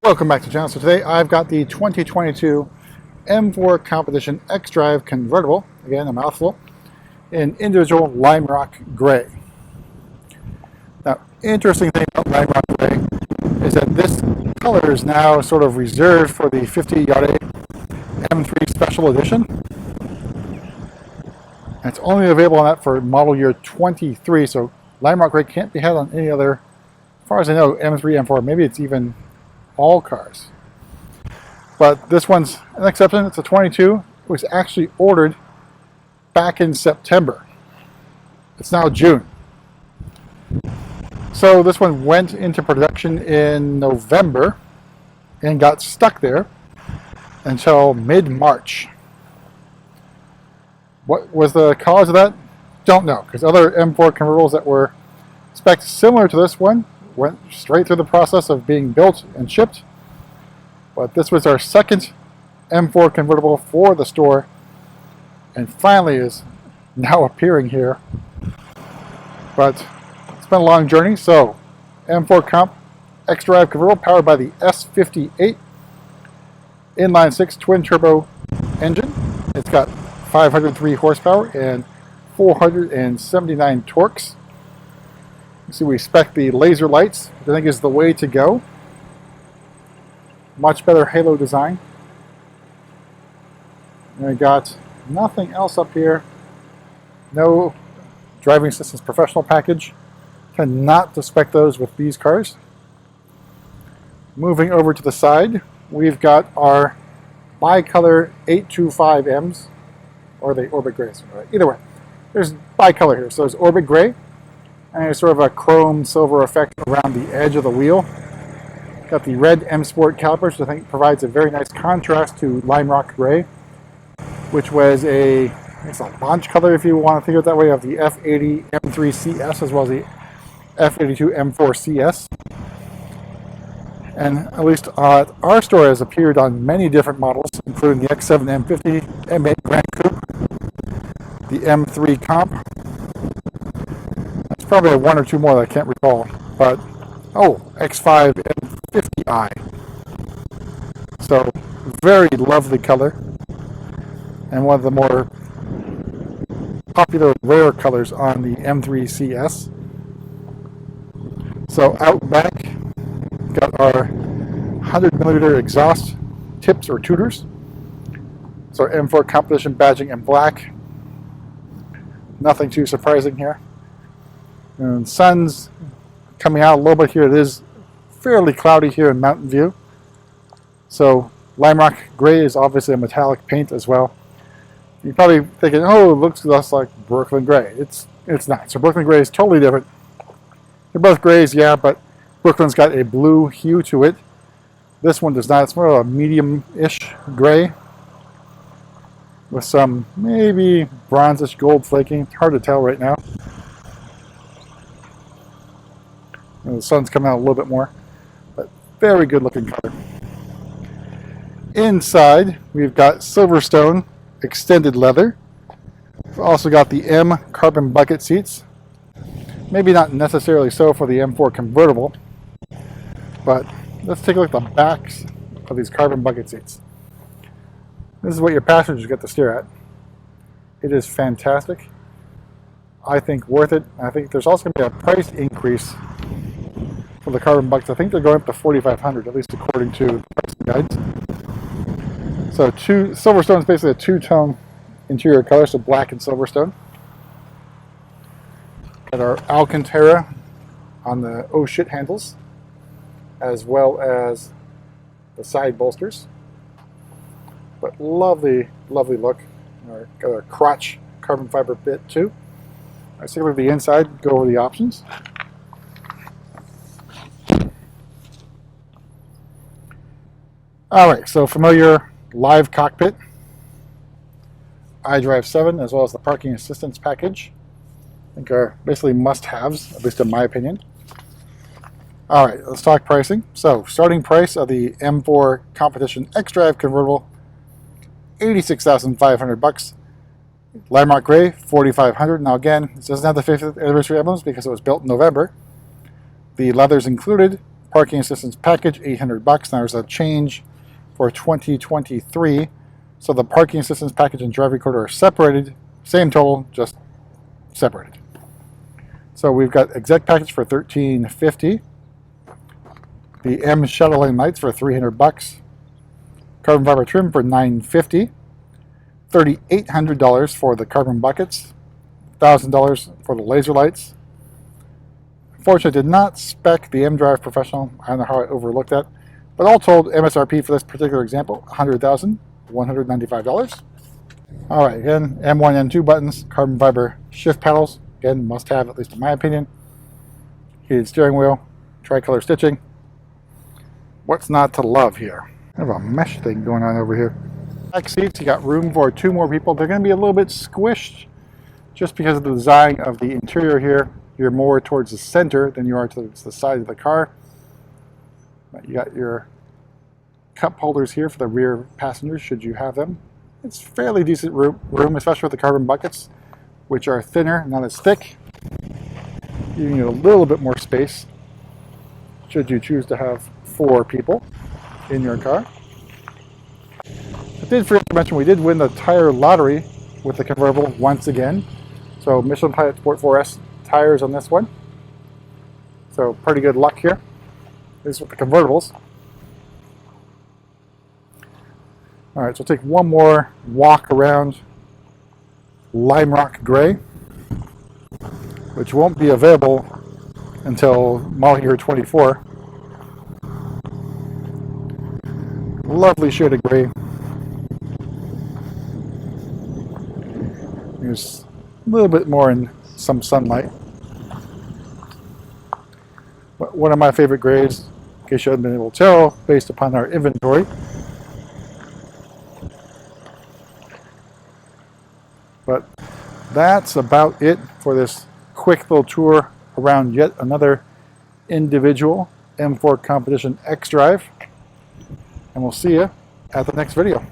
Welcome back to the channel. So today I've got the 2022 M4 Competition xDrive Convertible, again a mouthful, in individual lime rock gray. Now, interesting thing about lime rock gray is that this color is now sort of reserved for the 50 Jahre M3 Special Edition. And it's only available on that for model year 23, so lime rock gray can't be had on any other, as far as I know, M3, M4, maybe it's even all cars. But this one's an exception. It's a 22. It was actually ordered back in September. It's now June. So this one went into production in November and got stuck there until mid-March. What was the cause of that? Don't know, because other M4 convertibles that were specced similar to this one went straight through the process of being built and shipped. But this was our second M4 convertible for the store, and finally is now appearing here. But it's been a long journey. So M4 Comp xDrive convertible powered by the S58 inline 6 twin turbo engine. It's got 503 horsepower and 479 torques. You see, we spec the laser lights, which I think is the way to go. Much better halo design. And we got nothing else up here. No driving assistance professional package. Tend not to spec those with these cars. Moving over to the side, we've got our bicolor 825Ms, or the Orbit Grays. Either way, there's bicolor here. So there's Orbit Gray, and there's sort of a chrome silver effect around the edge of the wheel. Got the red M Sport calipers, which I think provides a very nice contrast to lime rock gray, which was it's a launch color, if you want to think of it that way, of the F80 M3 CS as well as the F82 M4 CS. And at least our store has appeared on many different models, including the X7 M50, M8 Grand Coupe, the M3 Comp. There's probably one or two more that I can't recall, but X5 M50i. So very lovely color, and one of the more popular rare colors on the M3 CS. So out back, got our 100mm exhaust tips or tutors. So M4 Competition badging in black. Nothing too surprising here. And sun's coming out a little bit here. It is fairly cloudy here in Mountain View. So lime rock gray is obviously a metallic paint as well. You're probably thinking, oh, it looks less like Brooklyn gray. It's not. So Brooklyn gray is totally different. They're both grays, yeah, but Brooklyn's got a blue hue to it. This one does not. It's more of a medium-ish gray with some maybe bronzish gold flaking. It's hard to tell right now. And the sun's coming out a little bit more, but very good looking color. Inside, we've got Silverstone extended leather. We've also got the M carbon bucket seats. Maybe not necessarily so for the M4 convertible, but let's take a look at the backs of these carbon bucket seats. This is what your passengers get to stare at. It is fantastic. I think worth it. I think there's also going to be a price increase for the carbon buckets. I think they're going up to $4,500, at least according to the price guides. So Silverstone is basically a two-tone interior color, so black and Silverstone. Got our Alcantara on the oh shit handles, as well as the side bolsters. But lovely, lovely look. Got our crotch carbon fiber bit too. Let's take a look at the inside, go over the options. Alright, so familiar live cockpit, iDrive 7, as well as the parking assistance package. I think are basically must-haves, at least in my opinion. Alright, let's talk pricing. So, starting price of the M4 Competition xDrive convertible, $86,500. Lime rock gray, $4,500. Now again, this doesn't have the 50th anniversary emblems because it was built in November. The leather's included, Parking assistance package, $800. Now there's a change for 2023. So the parking assistance package and drive recorder are separated. Same total, just separated. So we've got exec package for $1350. The M shuttle lane lights for $300. Carbon fiber trim for $950. $3,800 for the carbon buckets. $1,000 for the laser lights. Unfortunately, I did not spec the M-Drive Professional. I don't know how I overlooked that. But all told, MSRP for this particular example, $100,195. All right, again, M1, M2 buttons, carbon fiber shift paddles. Again, must have, at least in my opinion. Heated steering wheel, tricolor stitching. What's not to love here? I have a mesh thing going on over here. Back seats, you got room for 2 more people. They're going to be a little bit squished just because of the design of the interior here. You're more towards the center than you are towards the side of the car. But you got your cup holders here for the rear passengers, should you have them. It's fairly decent room, especially with the carbon buckets, which are thinner, not as thick. You need a little bit more space, should you choose to have 4 people in your car. I did forget to mention we did win the tire lottery with the convertible once again. So Michelin Pilot Sport 4S tires on this one. So pretty good luck here. This is with the convertibles. All right, so we'll take one more walk around Lime Rock Gray, which won't be available until model year 24. Lovely shade of gray. There's a little bit more in some sunlight. But one of my favorite grays, in case you haven't been able to tell, based upon our inventory. But that's about it for this quick little tour around yet another individual M4 competition xDrive. And we'll see you at the next video.